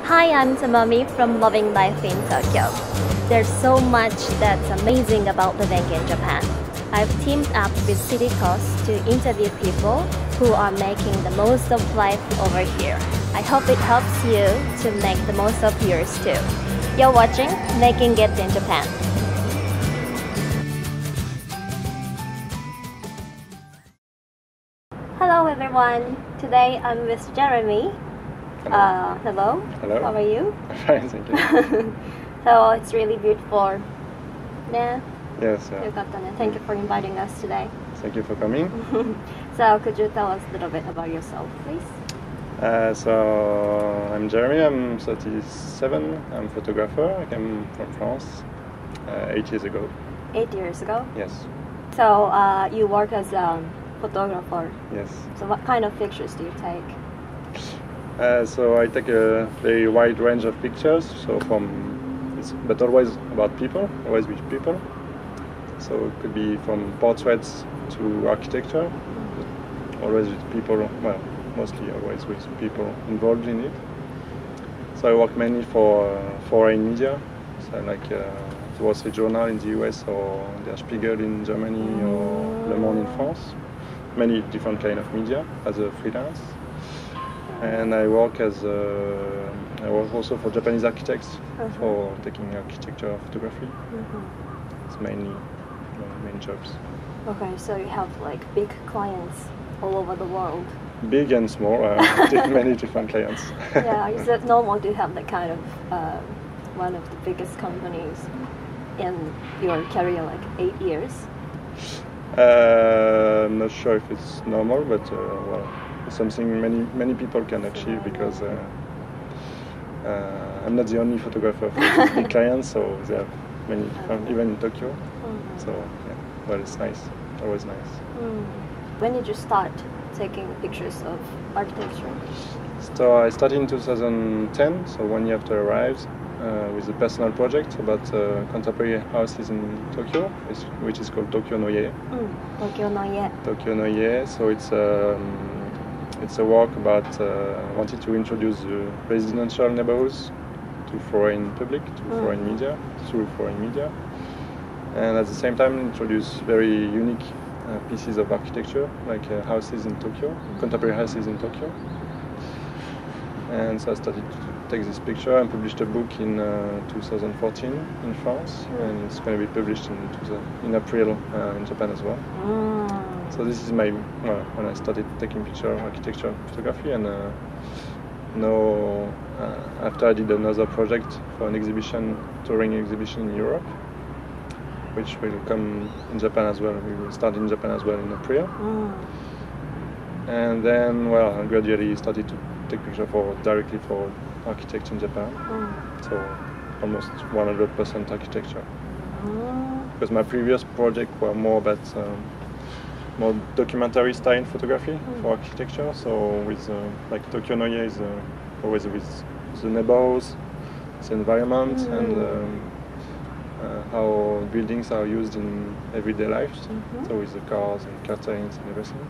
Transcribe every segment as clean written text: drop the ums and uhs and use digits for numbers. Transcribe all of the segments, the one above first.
Hi, I'm Tomomi from Loving Life in Tokyo. There's so much that's amazing about living in Japan. I've teamed up with City Coast to interview people who are making the most of life over here. I hope it helps you to make the most of yours too. You're watching Making It in Japan. Hello everyone. Today I'm with Jeremy. Hello. Hello. How are you? Fine, thank you. So it's really beautiful. Yeah. Yes. Thank you for inviting us today. Thank you for coming. So could you tell us a little bit about yourself, please? So I'm Jeremy. I'm 37. I'm a photographer. I came from France 8 years ago. 8 years ago? Yes. So you work as a photographer. Yes. So what kind of pictures do you take? So I take a very wide range of pictures. So but always about people, always with people. So it could be from portraits to architecture, always with people. Well, mostly always with people involved in it. So I work mainly for foreign media, so like the Wall Street Journal in the US or Der Spiegel in Germany or Le Monde in France. Many different kind of media as a freelance. And I work also for Japanese architects for taking architecture photography. It's mainly my main jobs. Okay, so you have like big clients all over the world. Big and small, many different clients. Yeah, is it normal to have that kind of one of the biggest companies in your career, like 8 years? I'm not sure if it's normal, but well, it's something many people can achieve because I'm not the only photographer for these big clients, so there are many different, even in Tokyo. So yeah, well, it's nice, always nice. When did you start taking pictures of architecture? So I started in 2010, so 1 year after I arrived, with a personal project about contemporary houses in Tokyo, which is called Tokyo no Ye. Tokyo no Ye. Tokyo no Ye. So it's a work about wanting to introduce residential neighborhoods to foreign public, to foreign media, through foreign media, and at the same time introduce very unique pieces of architecture, like houses in Tokyo, contemporary houses in Tokyo. And so I started to take this picture and published a book in 2014 in France, and it's going to be published in April in Japan as well. So this is when I started taking architecture photography, and now after I did another project for an touring exhibition in Europe, which will come in Japan as well. We will start in Japan as well in April. And then, I gradually started to take pictures directly for architects in Japan. So almost 100% architecture. Because my previous project were more about more documentary style photography for architecture. So with like Tokyo no Ye is always with the neighbors, the environment, and how buildings are used in everyday life. So with the cars and curtains and everything.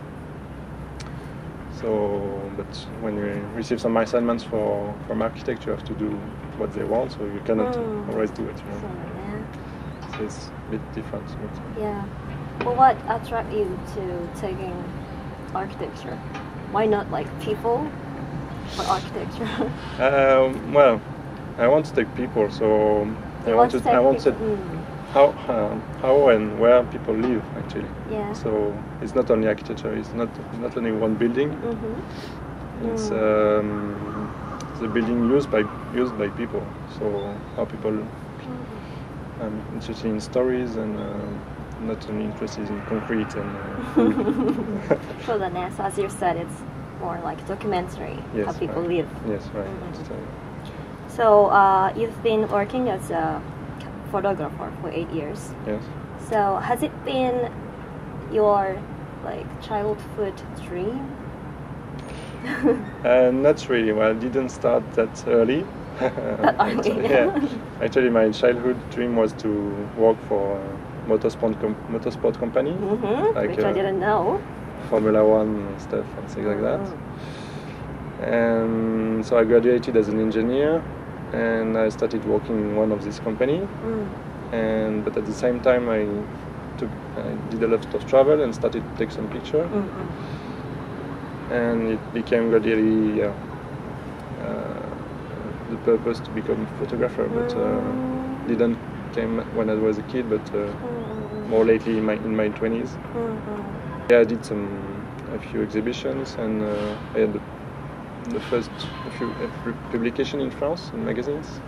So, but when we receive some assignments from architecture, you have to do what they want, so you cannot always do it. So it's a bit different. Yeah. Well, what attracted you to taking architecture? Why not like people for architecture? I want to take people, so I wanted how and where people live actually. Yeah. So it's not only architecture. It's not only one building. It's the building used by people. So how people interested in stories and not only interested in concrete and food. So then, as you said, it's more like documentary. Yes, how people right. live. Yes, right. So you've been working as a photographer for 8 years. Yes. So has it been your childhood dream? Not really. Well, I didn't start that early. Actually, my childhood dream was to work for a motorsport company, which I didn't know. Formula One stuff and things like that. And so I graduated as an engineer, and I started working in one of these companies. But at the same time, I did a lot of travel and started to take some pictures. And it became gradually the purpose to become a photographer, but didn't came when I was a kid, but more lately in my 20s. Yeah, I did a few exhibitions, and I had the first few publication in France in magazines,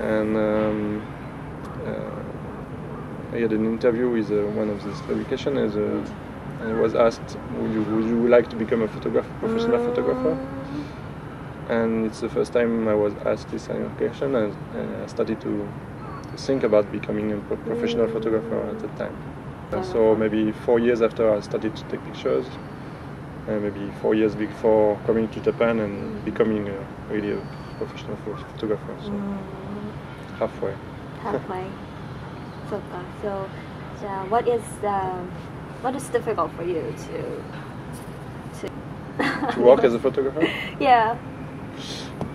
and I had an interview with one of these publications, and I was asked, would you like to become a professional photographer? And it's the first time I was asked this question, and I started to think about becoming a professional photographer at that time. So maybe 4 years after I started to take pictures, maybe 4 years before coming to Japan and becoming really a professional photographer. So halfway. So what is difficult for you to work as a photographer? Yeah.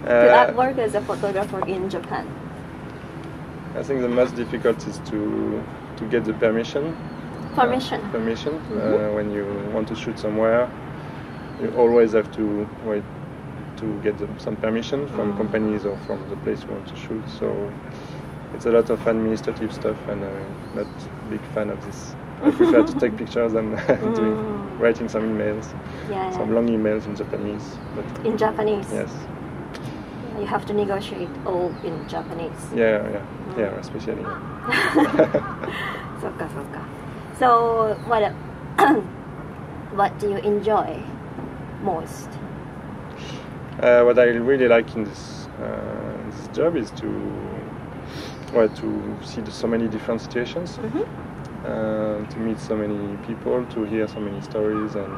To work as a photographer in Japan. I think the most difficult is to get the permission. When you want to shoot somewhere, you always have to wait to get some permission from companies or from the place you want to shoot. So it's a lot of administrative stuff, and I'm not a big fan of this. I prefer to take pictures than writing some emails, some long emails in Japanese. But in Japanese? Yes. You have to negotiate all in Japanese. Yeah, especially. So what do you enjoy most? What I really like in this job is to see so many different situations, to meet so many people, to hear so many stories, and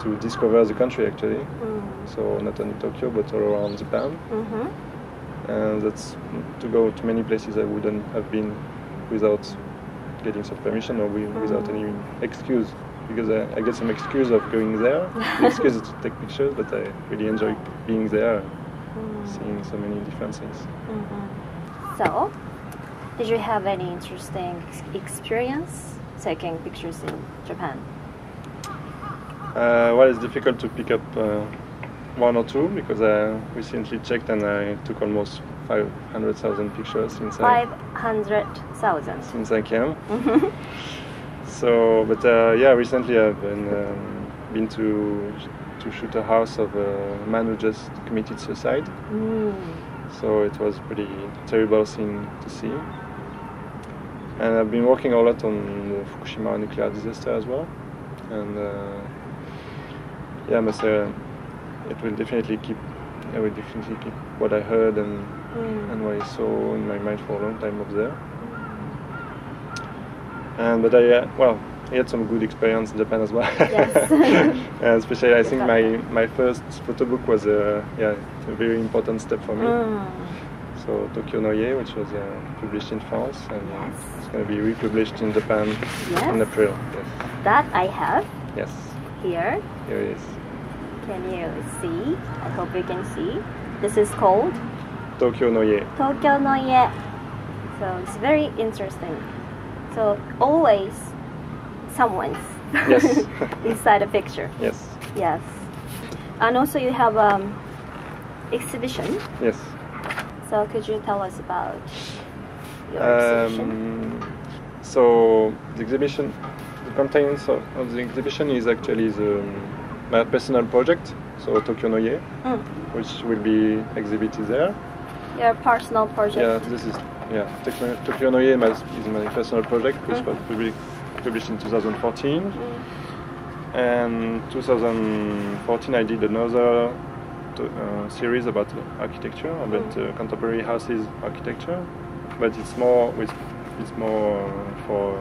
to discover the country actually. So not only Tokyo but all around Japan. And that's to go to many places I wouldn't have been without getting some permission or without any excuse, because I get some excuse of going there, the excuse to take pictures, but I really enjoy being there and seeing so many different things. So, did you have any interesting experience taking pictures in Japan? Well, it's difficult to pick up one or two, because I recently checked and I took almost 500,000 pictures since 500,000 since I came. So, but recently I've been to shoot a house of a man who just committed suicide. So it was pretty terrible thing to see. And I've been working a lot on the Fukushima nuclear disaster as well. And I must say, I will definitely keep what I heard and what I saw in my mind for a long time up there. But I had some good experience in Japan as well. Yes. And especially, I think my first photo book was a very important step for me. So Tokyo no Ye, which was published in France, and it's going to be republished in Japan in April. Yes. That I have. Yes. Here. Here it is. Can you see? I hope you can see. This is called Tokyo no Ye. Tokyo no Ye. So it's very interesting. So always someone's inside a picture. Yes. Yes. And also you have exhibition. Yes. So could you tell us about your exhibition? So the contents of the exhibition is actually my personal project, so Tokyo no Ye, which will be exhibited there. Your personal project? Yeah, this is Tokyo no Ye is my personal project, which was published in 2014. And 2014 I did another series about architecture, about contemporary houses architecture, but it's more for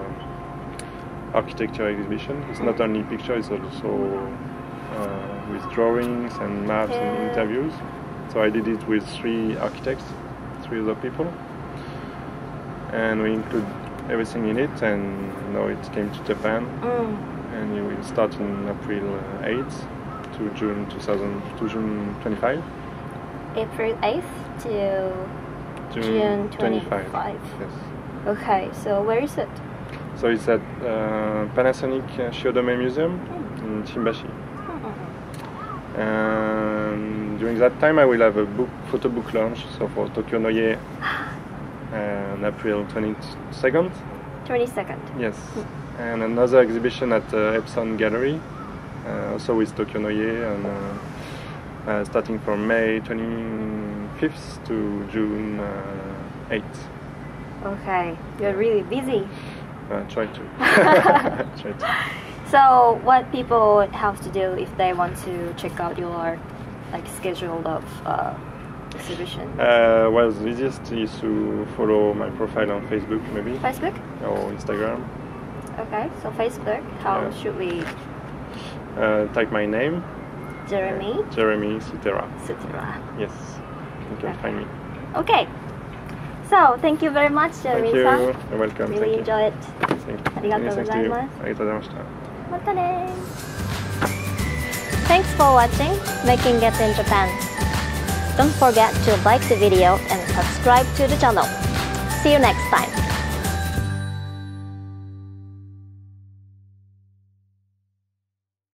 architecture exhibition. It's not only picture, it's also with drawings and maps and interviews. So I did it with 3 architects, 3 other people, and we include everything in it. And now it came to Japan, and it will start in April 8th to to June 25. April 8th to June 25. Yes. Okay, so where is it? So it's at Panasonic Shiodome Museum in Shimbashi. And during that time I will have a photo book launch, so for Tokyo no Ye on April 22nd. 22nd. Yes. And another exhibition at Epson Gallery, also with Tokyo no Ye, and starting from May 25th to June 8th. Okay, you're really busy. Try to. So what people have to do if they want to check out your schedule of exhibition? Well, the easiest is to follow my profile on Facebook, maybe. Facebook? Or Instagram. Okay, so Facebook, how should we? Type my name. Jérémie? Jérémie Souteyrat. Souteyrat. Yes, you can find me. Okay, so thank you very much, Jérémie. Thank you, you're welcome. Really Thank you. enjoy it. Thank you. ありがとうございます。ありがとうございました。またね。Thanks for watching Making It in Japan. Don't forget to like the video and subscribe to the channel. See you next time.